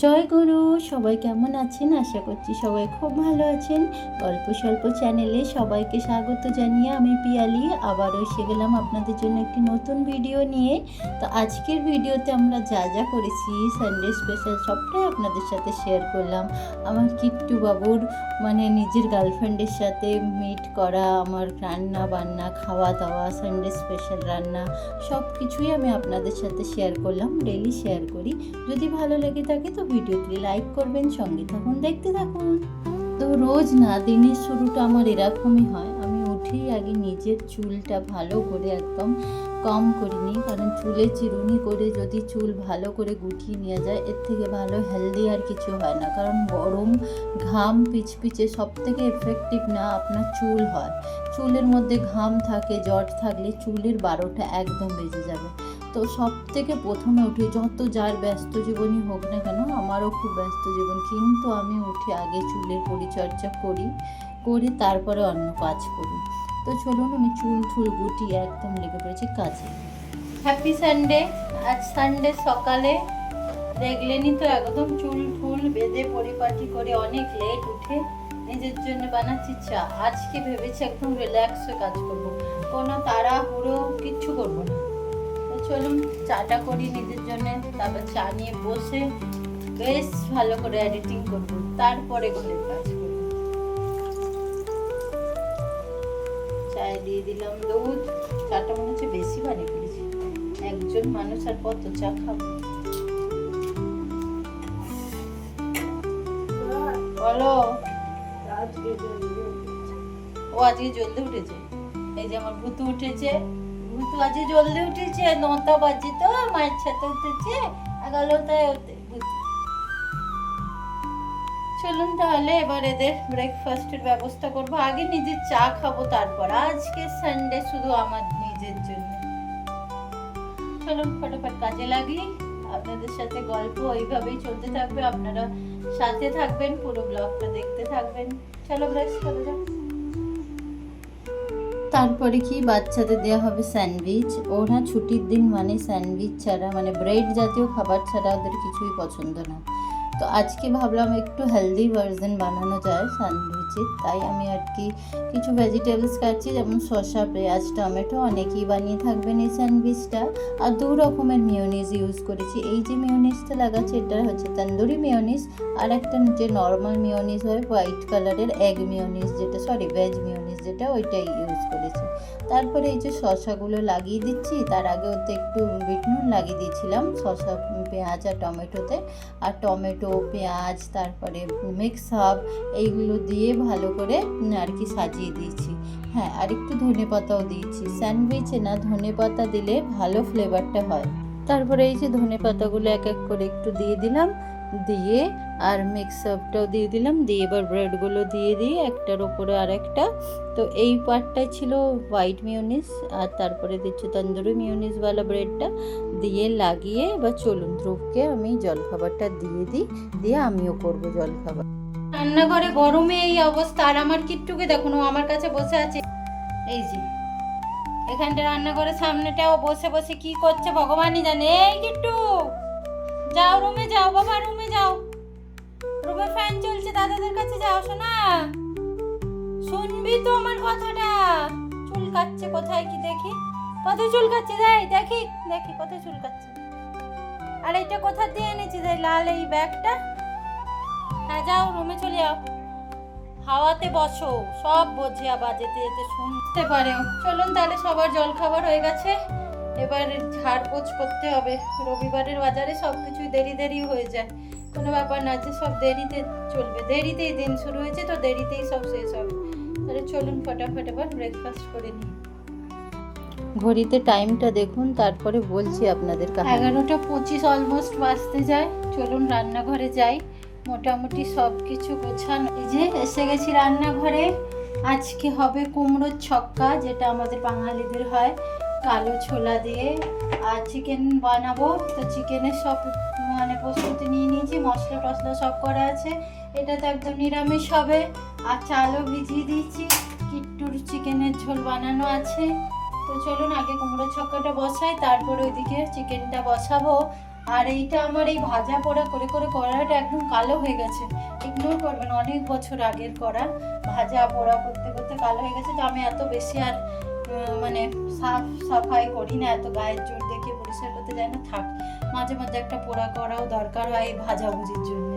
জয় গুরু। সবাই কেমন আছেন? আশা করছি সবাই খুব ভালো আছেন। গল্প স্বল্প চ্যানেলে সবাইকে স্বাগত জানিয়ে আমি পিয়ালি আবারও এসে গেলাম আপনাদের জন্য একটি নতুন ভিডিও নিয়ে। তো আজকের ভিডিওতে আমরা যা যা করেছি সানডে স্পেশাল সবটাই আপনাদের সাথে শেয়ার করলাম। আমার কিট্টু বাবুর নিজের গার্লফ্রেন্ডের সাথে মিট করা, আমার রান্না বান্না, খাওয়া দাওয়া, সানডে স্পেশাল রান্না সব কিছুই আমি আপনাদের সাথে শেয়ার করলাম। ডেইলি শেয়ার করি। যদি ভালো লেগে থাকে তো ভিডিওটি লাইক করবেন, সঙ্গে থাকুন, দেখতে থাকুন। তো রোজ না দিনের শুরুটা আমার এরকমই হয়। আমি উঠেই আগে নিজের চুলটা ভালো করে একদম কম করে নিই, কারণ চুলে চিরুনি করে যদি চুল ভালো করে গুটিয়ে নেওয়া যায় এর থেকে ভালো হেলদি আর কিছু হয় না। কারণ গরম, ঘাম পিচপিচে সব থেকে এফেক্টিভ না আপনার চুল হয়। চুলের মধ্যে ঘাম থাকে, জট থাকলে চুলের 12টা একদম বেজে যাবে। তো সব থেকে প্রথমে উঠে, যত যার ব্যস্ত জীবনই হোক না কেন, আমারও খুব ব্যস্ত জীবন, কিন্তু আমি উঠে আগে চুলের পরিচর্যা করি তারপরে অন্য কাজ করি। তো চলুন আমি চুল গুটিয়ে একদম লেগে পড়েছি কাজে। Happy Sunday. আজ সানডে সকালে দেখলেনই তো একদম চুল বেঁধে পরিপাটি করে অনেক লেট উঠে নিজের জন্য বানাচ্ছি চা। আজকে ভেবেছি একদম রিল্যাক্স হয়ে কাজ করবো, কোনো তাড়াহুড়ো কিচ্ছু করবো না। চলুন চাটা করি নিজের জন্য, তারপর চা নিয়ে বসে বেশ ভালো করে এডিটিং করবো, তারপরে ঘরের কাজ করবো। চায়ে দিয়ে দিলাম দুধ। চাটা মনে হচ্ছে বেশি বানিয়ে ফেলেছি, একজন মানুষ আর কত চা খাবো বলো। ও আজকে জলদি উঠেছে, এই যে আমার ভুতু উঠেছে। ভুতু আজকে জলদি উঠেছে, 9টা বাজে, তো মায়ের সাথে উঠেছে 11টায় উঠে ভুতু। চলুন তাহলে এবার এদের ব্রেকফাস্টের ব্যবস্থা করবো। আগে নিজের চা খাবো, তারপর আজকে সানডে শুধু আমার নিজের জন্য। চলুন ফটাফট কাজে লাগি। আপনাদের সাথে গল্প এইভাবেই চলতে থাকবে, আপনারা সাথে থাকবেন, পুরো ব্লগটা দেখতে থাকবেন। চলো ব্রেকফাস্ট করে যাও। তারপরে কি বাচ্চাদের দেওয়া হবে স্যান্ডউইচ। ওরা ছুটির দিন স্যান্ডউইচ ছাড়া, ব্রেড জাতীয় খাবার ছাড়া ওদের কিছুই পছন্দ না। তো আজকে ভাবলাম একটু হেলদি ভার্সন বানানো যায় স্যান্ডউইচের, তাই আমি আর কি কিছু ভেজিটেবলস কাটছি, যেমন শসা, পেঁয়াজ, টমেটো। অনেকেই বানিয়ে থাকবেন এই স্যান্ডউইচটা। আর 2 রকমের মিওনিজ ইউজ করেছি। এই যে মিওনিজটা লাগাচ্ছি এটা হচ্ছে তন্দুরি মিওনিজ, আর একটা যে নর্মাল মিওনিজ হয় হোয়াইট কালারের এগ মিওনিজ, ভেজ মিওনিজ যেটা, ওইটাই ইউজ করেছি। তারপরে এই যে শসাগুলো লাগিয়ে দিচ্ছি, তার আগে ওতে একটু বিট নুন লাগিয়ে দিয়েছিলাম শসা, পেঁয়াজ আর টমেটোতে। আর টমেটো, পেঁয়াজ, তারপরে মিক্স হাব এইগুলো দিয়ে ভালো করে আর কি সাজিয়ে দিয়েছি। হ্যাঁ, আর একটু ধনেপাতাও দিয়েছি। স্যান্ডউইচে না ধনেপাতা দিলে ভালো ফ্লেভারটা হয়। তারপরে এই যে ধনেপাতাগুলো এক এক করে একটু দিয়ে দিলাম, দিয়ে আর মিক্স আপটাও দিয়ে দিলাম, দিয়ে এবার ব্রেডগুলো দিয়ে একটার ওপরে আর একটা। তো এই পার্টটাই ছিল হোয়াইট মিওনিজ, আর তারপরে দিচ্ছি তন্দুরি মিওনিজওয়ালা ব্রেডটা দিয়ে লাগিয়ে। এবার চলুন ধ্রুবকে আমি জলখাবারটা দিয়ে আমিও করবো জলখাবার। রান্নাঘরে গরমে এই অবস্থা, আর আমার কিট্টুকে দেখুন, ও আমার কাছে বসে আছে। এই যে এখানটা রান্নাঘরের সামনেটাও বসে বসে কি করছে ভগবানই জানে। এই কিট্টু, যাও রুমে যাও, বাবা রুমে যাও, রুমে ফ্যান চলছে, দাদাদের কাছে যাও। শোনা, শুনবি তো আমার কথাটা। চুল কাটছে কোথায়, কি দেখি কোথায় চুল কাটছে, দেখি কোথায় চুল কাটছে। আর এটা কোথা দিয়ে এনেছি, লাল এই ব্যাগটা। হ্যাঁ যাও রুমে চলে যাও, হাওয়াতে বসো, সব বোঝে বাজেতে যেতে শুনতে পারে। চলুন তাহলে সবার জল খাবার হয়ে গেছে, এবার ঝাড়পোছ করতে হবে। রবিবারের বাজারে সব কিছুই দেরি হয়ে যায়, কোনো ব্যাপার না, যে সব দেরিতে চলবে। দেরিতেই দিন শুরু হয়েছে, তো দেরিতেই সব শেষ হবে। তাহলে চলুন ফটাফট এবার ব্রেকফাস্ট করে নিই। ঘড়িতে টাইমটা দেখুন, তারপরে বলছি আপনাদের। 11:25 অলমোস্ট বাজতে যায়। চলুন রান্নাঘরে যাই, মোটামুটি সব কিছু গোছানো। এই যে এসে গেছি রান্নাঘরে। আজকে হবে কুমড়োর ছক্কা, যেটা আমাদের বাঙালিদের হয়, কালো ছোলা দিয়ে। আর চিকেন বানাবো, তো চিকেনের সব প্রস্তুতি নিয়ে নিয়েছি, মশলা টশলা সব করা আছে। এটা তো একদম নিরামিষ হবে। আর চালও ভিজিয়ে দিয়েছি, কিট্টুর চিকেনের ঝোল বানানো আছে। তো চলুন আগে কুমড়োর ছক্কাটা বসাই, তারপর ওইদিকে চিকেনটা বসাবো। আর এইটা আমার এই ভাজা পোড়া করে করে কড়াটা একদম কালো হয়ে গেছে, ইগনোর করবেন, অনেক বছর আগের করা, ভাজা পোড়া করতে করতে কালো হয়ে গেছে। তো আমি এত বেশি আর মানে সাফাই করি না, এত গায়ের জোর দেখিয়ে পরিষ্কার করতে যাই না, থাক, মাঝে মাঝে একটা পোড়া করাও দরকার হয় এই ভাজাভুজির জন্য।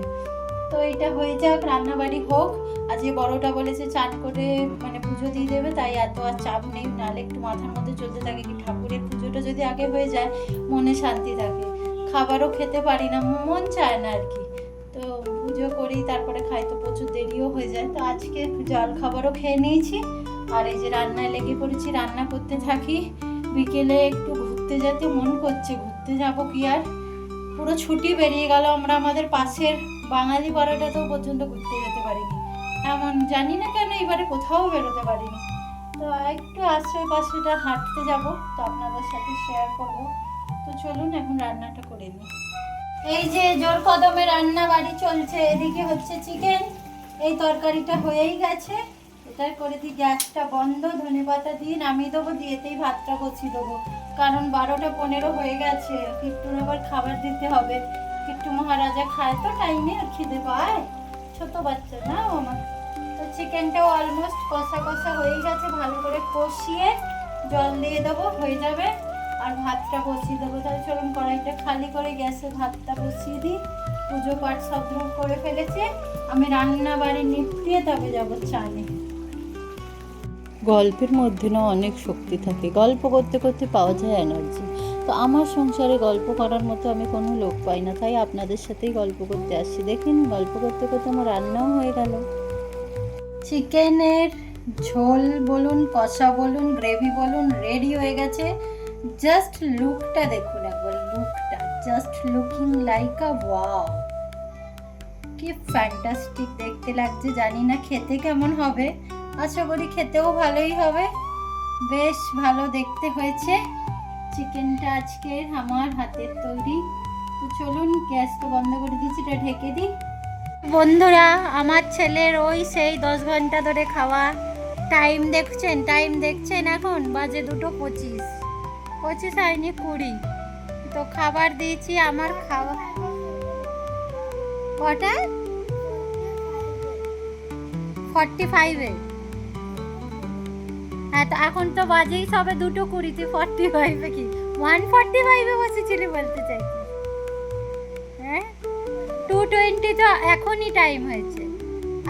তো এইটা হয়ে যাক, রান্নাবাড়ি হোক। আজকে বড়টা বলেছে চান করে মানে পুজো দিয়ে দেবে, তাই এত আর চাপ নেই, নাহলে একটু মাথার মধ্যে চলতে থাকে কি ঠাকুরের পুজোটা যদি আগে হয়ে যায় মনে শান্তি থাকে, খাবারও খেতে পারি না, মন চায় না আর কি। তো পুজো করি তারপরে খাই, তো প্রচুর দেরিও হয়ে যায়। তো আজকে একটু জল খাবারও খেয়ে নিয়েছি, আর এই যে রান্নায় লেগে পড়েছি, রান্না করতে থাকি। বিকেলে একটু ঘুরতে যেতে মন করছে, ঘুরতে যাবো কি আর, পুরো ছুটি বেরিয়ে গেল, আমরা আমাদের পাশের বাঙালি পাড়াটাতেও পর্যন্ত ঘুরতে যেতে পারিনি, এমন জানি না কেন এবারে কোথাও বেরোতে পারিনি। তো একটু আশেপাশেটা হাঁটতে যাব, তো আপনাদের সাথে শেয়ার করব। তো চলুন এখন রান্নাটা করে নিই। এই যে জোর কদমে রান্না বাড়ি চলছে, এদিকে হচ্ছে চিকেন, এই তরকারিটা হয়েই গেছে, এটা করে দিই, গ্যাসটা বন্ধ, ধনেপাতা দিয়ে নামিয়ে দেবো, দিয়েতেই ভাতটা বসিয়ে দেবো, কারণ 12টা 15 হয়ে গেছে, কিট্টুর আবার খাবার দিতে হবে। কিট্টু মহারাজা খায় তো টাইমে, আর খিদে পায়, ছোট বাচ্চা না আমার। তো চিকেনটাও অলমোস্ট কষা কষা হয়ে গেছে, ভালো করে কষিয়ে জল দিয়ে দেবো, হয়ে যাবে, আর ভাতটা বসিয়ে দেবো। তাহলে চলুন কড়াইটা খালি করে গ্যাসে ভাতটা বসিয়ে দিই। পুজো পাঠ সব করে ফেলেছে, আমি রান্না বাড়ি নিপটিয়ে তবে যাবো চানে। গল্পের মধ্যে না অনেক শক্তি থাকে, গল্প করতে করতে পাওয়া যায় এনার্জি। তো আমার সংসারে গল্প করার মতো আমি কোনো লোক পাই না, তাই আপনাদের সাথেই গল্প করতে আসছি। দেখেন গল্প করতে করতে আমার রান্নাও হয়ে গেল। চিকেনের ঝোল বলুন, কষা বলুন, গ্রেভি বলুন, রেডি হয়ে গেছে। জাস্ট লুকটা দেখুন একবার, লুকটা জাস্ট লুকিং লাইক আ ওয়াও, কি ফ্যান্টাস্টিক দেখতে লাগছে। জানি না খেতে কেমন হবে, আশা করি খেতেও ভালোই হবে, বেশ ভালো দেখতে হয়েছে। চিকেনটা আজকে আমার হাতের তৈরি। তো চলুন গ্যাসটা বন্ধ করে দিচ্ছি, এটা ঢেকে দিই। বন্ধুরা, আমার ছেলের ওই সেই 10 ঘন্টা ধরে খাওয়া, টাইম দেখছেন, এখন বাজে 2:25, 25 হয়নি 20। তো খাবার দিয়েছি, আমার খাওয়া কটা 45-এ, হ্যাঁ, তো এখন তো বাজেই সবে 2:20, 45-এ কি 145-এ বসেছিলি বলতে চাইছি? হ্যাঁ, 2:20 তো এখনই টাইম হয়েছে,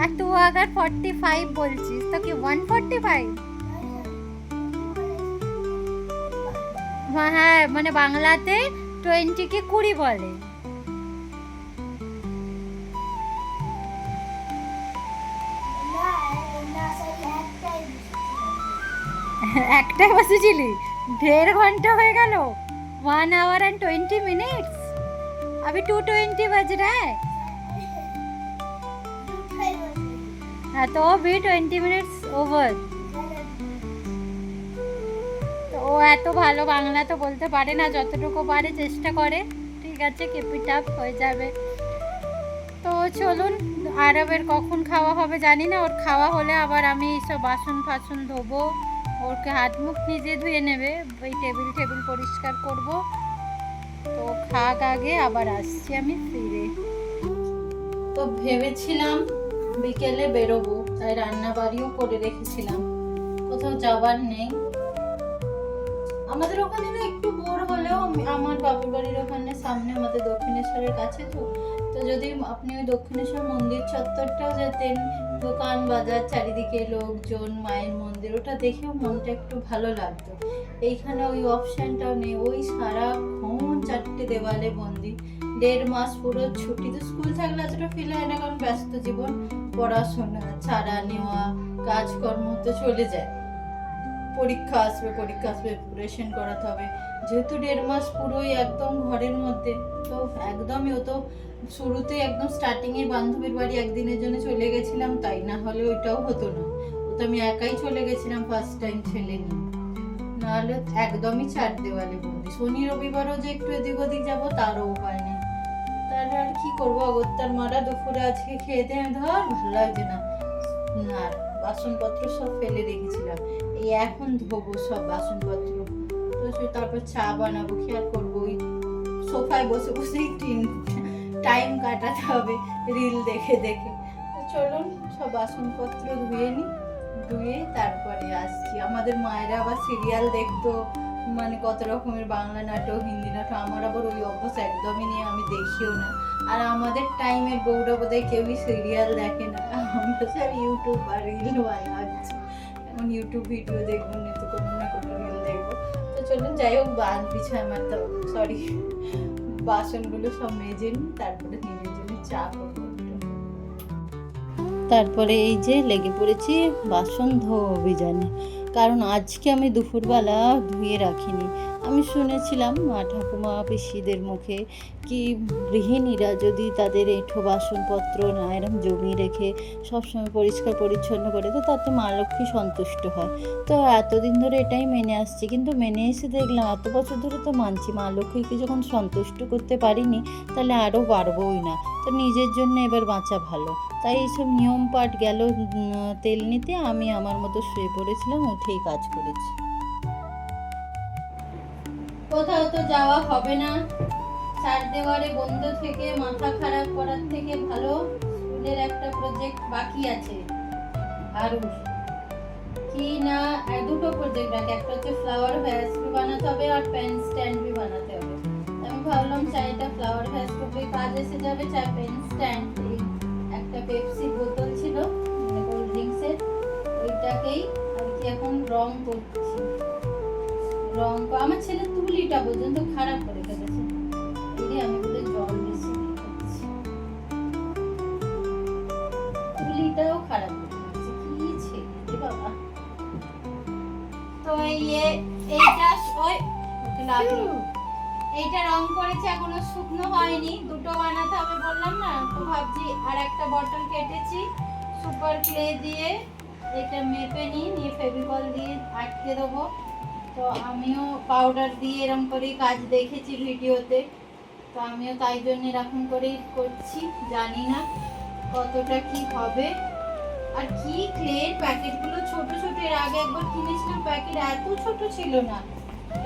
আর তুই আবার 45 বলছিস, তো কি 145? হ্যাঁ, মানে বাংলাতে 20-কে 20 বলে। একটাই বসেছিলি, 1.5 ঘন্টা হয়ে গেল, 1 hour and 20 minutes, अभी 2:20 बज रहा है। हाँ, तो भी 20 minutes over। তো ও এত ভালো বাংলা তো বলতে পারে না, যতটুকু পারে চেষ্টা করে, ঠিক আছে, কিপ ইট আপ, হয়ে যাবে। তো চলুন, আরবের কখন খাওয়া হবে জানি না, ওর খাওয়া হলে আবার আমি সব বাসন ফাসন ধোবো, ওরকে হাত মুখ নিজে ধুয়ে নেবে, ওই টেবিল পরিষ্কার করব। তো খাক আগে, আবার আসছি আমি ফিরে। তো ভেবেছিলাম বিকেলে বেরোবো, তাই রান্না বাড়িও করে রেখেছিলাম, কোথাও যাবার নেই। আমাদের ওখানে না একটু বোর হলেও, আমার বাবুর বাড়ির ওখানে সামনে আমাদের দক্ষিণেশ্বরের কাছে, তো যদি আপনি ওই দক্ষিণেশ্বর মন্দির চত্বরটাও যেতেন, দোকান বাজার, চারিদিকে লোকজন, মায়ের মন্দির, ওটা দেখেও মনটা একটু ভালো লাগতো। এইখানে ওই অপশানটাও নেই, ওই সারাক্ষণ 4টে দেওয়ালে বন্দি। 1.5 মাস পুরো ছুটি, তো স্কুল থাকলে এতটা ফিল হয় না, কারণ ব্যস্ত জীবন, পড়াশোনা, ছাড়া নেওয়া, কাজকর্ম তো চলে যায়, পরীক্ষা আসবে প্রিপারেশন করাতে হবে। যেহেতু 1.5 মাস পুরোই একদম ঘরের মধ্যে, তো একদমই, ও তো শুরুতে একদম স্টার্টিংয়ে বান্ধবীর বাড়ি একদিনের জন্য চলে গেছিলাম, তাই না হলে ওইটাও হতো না, ও তো আমি একাই চলে গেছিলাম ফার্স্ট টাইম ছেলে নিয়ে, নাহলে একদমই 4 দেওয়ালে বন্দি। শনি রবিবারও যে একটু এদিক ওদিক যাবো তারও উপায় নেই, তাহলে আর কি করবো, অগত্যার মারা। দুপুরে আজকে খেয়ে দিয়ে ধর ভালো লাগছে না, আর বাসনপত্র সব ফেলে রেখেছিলাম, এই এখন ধোবো সব বাসনপত্র। তো তারপর চা বানাবো, কি আর করবো, ওই সোফায় বসে বসেই টাইম কাটাতে হবে রিল দেখে দেখে। তো চলুন সব বাসনপত্র ধুয়ে তারপরে আসছি। আমাদের মায়েরা আবার সিরিয়াল দেখতো, মানে কত রকমের বাংলা নাটক, হিন্দি নাটক। আমার আবার ওই অভ্যাস একদমই নিয়ে আমি দেখিও না। আর আমাদের টাইমের বউরা বোধহয় কেউই সিরিয়াল দেখে না, আমরা সব ইউটিউব আর রিল বানাচ্ছি। এখন ইউটিউব ভিডিও দেখবো না তো কোনো না কোনো রিল দেখবো। তো চলুন যাই হোক, বাসনগুলো সব মেজে নিই, তারপরে নিজের জন্য চা করবো। তারপরে এই যে লেগে পড়েছি বাসন ধোয়া অভিযানে, কারণ আজকে আমি দুপুরবেলা ধুয়ে রাখিনি। আমি শুনেছিলাম মা ঠাকুমা পিসিদের মুখে কি গৃহিণীরা যদি তাদের এঁঠো বাসনপত্র না এরম জমিয়ে রেখে সবসময় পরিষ্কার পরিচ্ছন্ন করে, তো তাতে মা লক্ষ্মী সন্তুষ্ট হয়। তো এতদিন ধরে এটাই মেনে আসছি, কিন্তু মেনে এসে দেখলাম এত বছর ধরে তো মানছি, মা লক্ষ্মীকে যখন সন্তুষ্ট করতে পারিনি তাহলে আরও পারবই না। তো নিজের জন্য এবার বাঁচা ভালো। তাই এইসব নিয়ম পাঠ গেল তেল নিতে, আমি আমার মতো শুয়ে পড়েছিলাম, উঠেই কাজ করেছি। কোথাও তো যাওয়া হবে না, চার দেওয়ারে বন্ধ থেকে মাথা খারাপ করার থেকে ভালো স্কুলের একটা প্রজেক্ট বাকি আছে। আর কি না, দুটো প্রজেক্ট আছে, একটা হচ্ছে ফ্লাওয়ার ভ্যাস বানাতে হবে আর পেন স্ট্যান্ড বানাতে হবে। আমি ভাবলাম চাইটা ফ্লাওয়ার ভ্যাস করবে, কাজ এসে যাবে, চাই পেন স্ট্যান্ড। একটা পেপসি বোতল ছিল কোল্ড ড্রিঙ্কসের, ওইটাকেই আর কি এখন রং করছি। আমার ছেলে তুলিটা পর্যন্ত খারাপ করে ফেলেছে, আমি বলে জল বেশি দিচ্ছি, তুলিটাও খারাপ করে ফেলেছে। কি ছেলে বাবা। তো এইটা রং করেছে, এখনো শুকনো হয়নি, দুটো বানাতে হবে বললাম না। তো ভাবছি আর একটা বটল কেটেছি সুপার ক্লে দিয়ে, এটা মেপে নিয়ে ফেভিকল দিয়ে আটকে দেবো। তো আমিও পাউডার দিয়ে এরকম করেই কাজ দেখেছি ভিডিওতে, তো আমিও তাই জন্য এরকম করেই করছি। জানি না কতটা কি হবে। আর কি ক্লের প্যাকেটগুলো ছোট ছোট, এর আগে একবার কিনেছিলাম প্যাকেট এত ছোট ছিল না,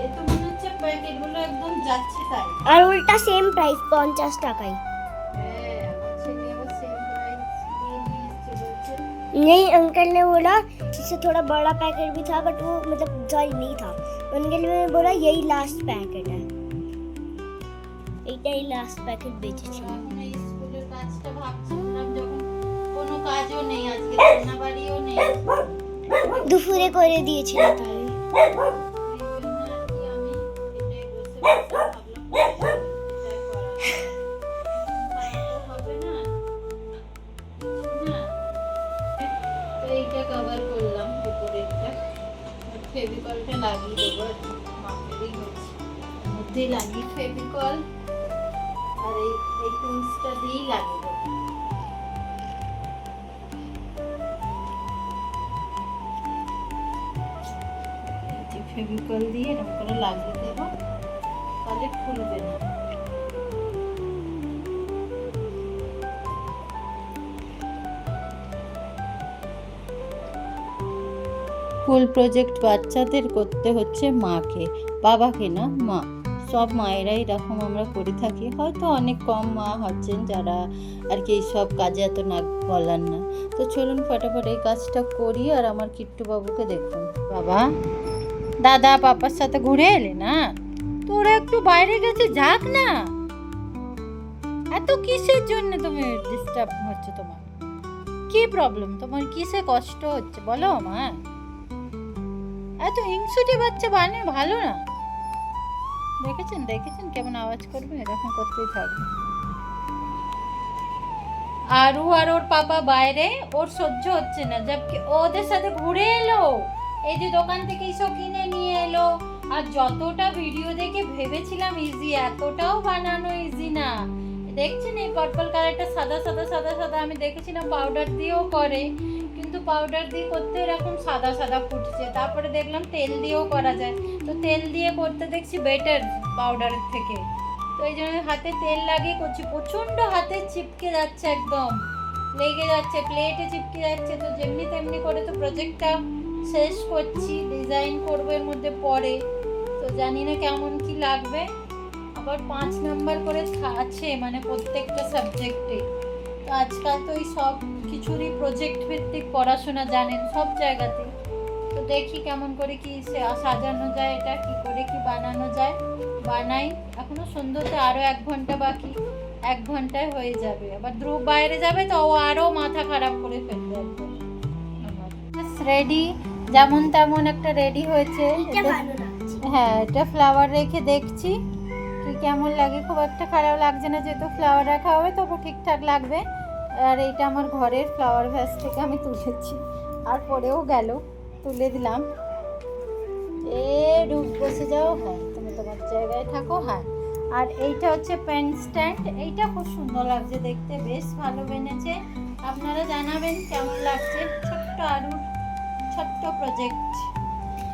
এ তো মনে হচ্ছে প্যাকেটগুলো একদম যাচ্ছে তাই। আর উল্টা সেম প্রাইস 50 টাকায়। হ্যাঁ, আমার ছেলে আবার সেম প্রাইস দিয়ে নিয়ে এসেছে, বলছে नहीं अंकल ने बोला इससे थोड़ा बड़ा पैकेट भी था बट वो मतलब सॉरी नहीं था। अंकल ने बोला यही लास्ट पैकेट है, এইটাই লাস্ট প্যাকেট বেঁচেছিল। আমি স্কুলের কাজটা ভাবছিলাম যখন কোনো কাজও নেই, আজকে রান্নাবাড়িও নেই, দুপুরে করে দিয়েছিল তাই। এইটা কভার করলাম উপরেরটা, ফেভিকলটা লাগিয়ে দেবো, মাপেরই হচ্ছে মধ্যেই লাগিয়ে ফেভিকল আর এই টুলসটা দিয়েই লাগিয়ে দেবো। ফেভিকল দিয়ে এরকম করে লাগিয়ে দেবো, তাহলে খুলবে না। স্কুল প্রজেক্ট বাচ্চাদের করতে হচ্ছে মাকে, বাবাকে না, মা। সব মায়েরাই এরকম আমরা করে থাকি, হয়তো অনেক কম মা হচ্ছেন যারা আর কি এইসব কাজে এত নাক গলান না। তো চলুন ফটাফট এই কাজটা করি। আর আমার কিট্টু বাবুকে দেখুন, বাবা দাদা পাপার সাথে ঘুরে এলে না, তোরা একটু বাইরে গেছে, যাক না। এত কিসের জন্য তুমি ডিস্টার্ব হচ্ছে, তোমার কি প্রবলেম, তোমার কিসে কষ্ট হচ্ছে বলো আমার? এত হিংসুটে বাচ্চা বানিয়ে ভালো না। দেখেছেন কেমন আওয়াজ করবে, এরকম করতেই থাকবে। আর ওর পাপা বাইরে, ওর সহ্য হচ্ছে না, জবকি ওদের সাথে ঘুরে এলো, এই যে দোকান থেকে এইসব কিনে নিয়ে এলো। আর যতটা ভিডিও দেখে ভেবেছিলাম ইজি, এতটাও বানানো ইজি না। দেখছেন এই পার্পল কালারটা সাদা সাদা সাদা সাদা, আমি দেখেছিলাম পাউডার দিয়েও করে, কিন্তু পাউডার দিয়ে করতে এরকম সাদা সাদা ফুটছে। তারপরে দেখলাম তেল দিয়েও করা যায়, তো তেল দিয়ে করতে দেখছি বেটার পাউডারের থেকে। তো এই জন্য হাতে তেল লাগিয়ে করছি, প্রচণ্ড হাতে চিপকে যাচ্ছে, একদম লেগে যাচ্ছে, প্লেটে চিপকে যাচ্ছে। তো যেমনি তেমনি করে তো প্রজেক্টটা শেষ করছি, ডিজাইন করবো এর মধ্যে পরে। তো জানি না কেমন কি লাগবে। আবার 5 নাম্বার করে আছে, মানে প্রত্যেকটা সাবজেক্টে। তো আজকাল তো এই সব কিছুরই প্রজেক্ট ভিত্তিক পড়াশোনা, জানেন, সব জায়গাতে। তো দেখি কেমন করে কি সাজানো যায়, এটা কি করে কি বানানো যায়, বানাই। এখনো সন্ধ্যাতে আরও 1 ঘন্টা বাকি, 1 ঘন্টায় হয়ে যাবে। আবার ধ্রুব বাইরে যাবে তো ও আরও মাথা খারাপ করে ফেলবে একদম। রেডি, যেমন তেমন একটা রেডি হয়েছে। হ্যাঁ, এটা ফ্লাওয়ার রেখে দেখছি কি কেমন লাগে। খুব একটা খারাপ লাগছে না, যেহেতু ফ্লাওয়ার রাখা হবে তবু ঠিকঠাক লাগবে। আর এইটা আমার ঘরের ফ্লাওয়ার ভ্যাস থেকে আমি তুলেছি, আর পরেও গেল, তুলে দিলাম। রূপ বসে যাও, হ্যাঁ তুমি তোমার জায়গায় থাকো। হ্যাঁ, আর এইটা হচ্ছে পেন স্ট্যান্ড, এইটা খুব সুন্দর লাগছে দেখতে, বেশ ভালো বেনেছে। আপনারা জানাবেন কেমন লাগছে। ছোট্ট আরুর ছোট্ট প্রজেক্ট,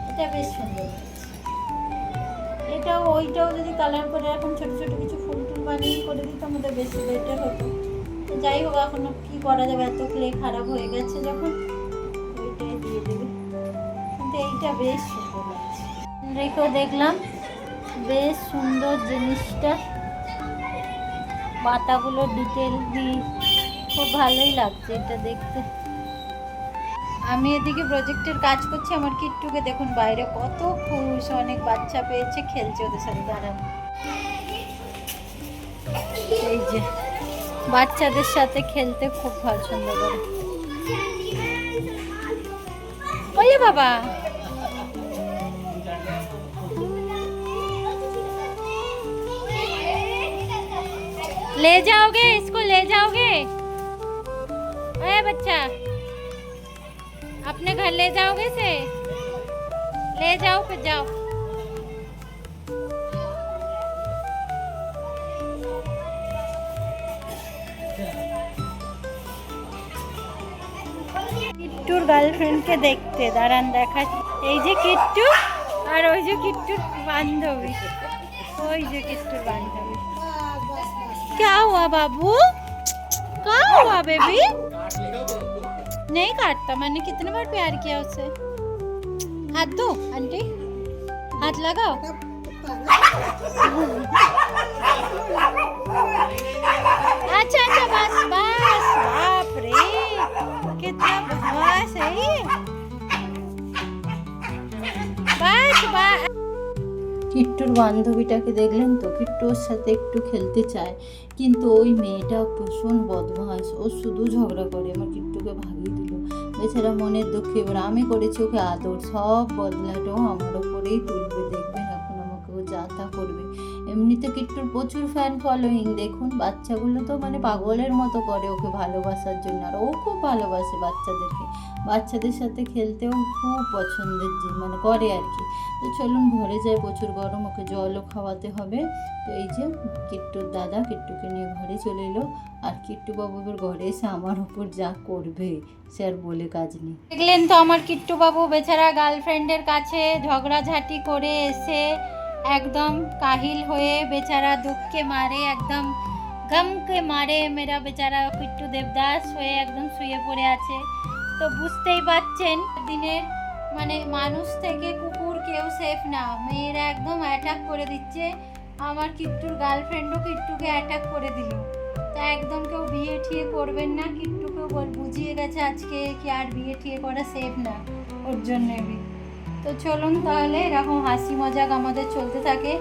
এটা বেশ সুন্দর লাগছে। এটাও ওইটাও যদি কালার করে এরকম ছোট ছোট কিছু ফুল টুল বানিয়ে করে দিতাম, ওটা বেশি বেটার হতো। যাই হোক, এখনো কি করা যাবে, এত ক্লে খারাপ হয়ে গেছে যখন, ওইটাই দিয়ে দেবে। কিন্তু এইটা বেশ সুন্দর লাগছে, রেখেও দেখলাম বেশ সুন্দর জিনিসটা, পাতাগুলো ডিটেল দিয়ে খুব ভালোই লাগছে এটা দেখতে। আমি এদিকে প্রজেক্টের কাজ করছি, আমার কিট্টুকে দেখুন বাইরে কত খুশ, অনেক বাচ্চা পেয়েছে, খেলছে ওদের সাথে। দাঁড়ান, এই যে বাচ্চাদের সাথে খেলতে খুব পছন্দ করে। ওই বাবা, ले जाओगे इसको, ले जाओगे? अरे बच्चा, अपने घर ले जाओगे इसे? ले जाओ फिर, जाओ। কিট্টুর গার্লফ্রেন্ডকে দেখতে, দাঁড়ান দেখা। এই যে কিট্টু, আর ওই যে কিট্টুর বান্ধবী, ওই যে কিট্টুর বান্ধবী। क्या हुआ बाबू, क्या हुआ बेबी? नहीं काटता, मैंने कितने बार प्यार किया उसे। हाथ दो आंटी, हाथ लगाओ। अच्छा अच्छा, बस बस, बाप रे कितना बदमाश है ये। बस बस। কিট্টুর বান্ধবীটাকে দেখলেন তো, কিট্টু ওর সাথে একটু খেলতে চায়, কিন্তু ওই মেয়েটা ভীষণ বদমাশ, ও শুধু ঝগড়া করে। আমার কিট্টুকে ভাগিয়ে দিল, বেচারা মনের দুঃখে। এবার আমি করেছি ওকে আদর, সব বদলাটাও আমার ওপরেই তুলবে, দেখবেন এখন আমাকে ও যা তা করবে। এমনিতে কিট্টুর প্রচুর ফ্যান ফলোয়িং, দেখুন বাচ্চাগুলো তো মানে পাগলের মতো করে ওকে ভালোবাসার জন্য, আর ও খুব ভালোবাসে বাচ্চাদেরকে, বাচ্চাদের সাথে খেলতেও খুব পছন্দের মানে করে আর কি। তো চলুন ঘরে যাই, প্রচুর গরম, ওকে জলও খাওয়াতে হবে। তো এই যে কিট্টুর দাদা কিট্টুকে নিয়ে ঘরে চলে এলো, আর কিট্টু বাবু এবার ঘরে এসে আমার উপর যা করবে সে আর বলে কাজ নেই। দেখলেন তো আমার কিট্টু বাবু বেচারা গার্লফ্রেন্ডের কাছে ঝগড়াঝাটি করে এসে একদম কাহিল হয়ে বেচারা দুঃখে মারে, একদম গমকে মারে মেরা বেচারা কিট্টু দেবদাস হয়ে একদম শুয়ে পড়ে আছে। তো বুঝতেই পারছেন, দিনের মানে মানুষ থেকে কুকুর কেউ সেফ না, মেয়েরা একদম অ্যাটাক করে দিচ্ছে। আমার কিট্টুর গার্লফ্রেন্ডও কিট্টুকে অ্যাটাক করে দিল। তা একদম কেউ বিয়ে ঠিয়ে করবেন না, কিট্টুকেও বুঝিয়ে গেছে আজকে কি আর বিয়ে ঠিয়ে করা সেফ না ওর জন্য। তো চলুন তাহলে এরকম হাসি মজাক আমাদের চলতে থাকে।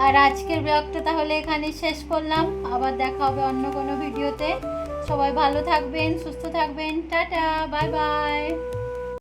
আর আজকের ব্লগটা তাহলে এখানে শেষ করলাম, আবার দেখা হবে অন্য কোনো ভিডিওতে। সবাই ভালো থাকবেন, সুস্থ থাকবেন, টাটা, বাই বাই।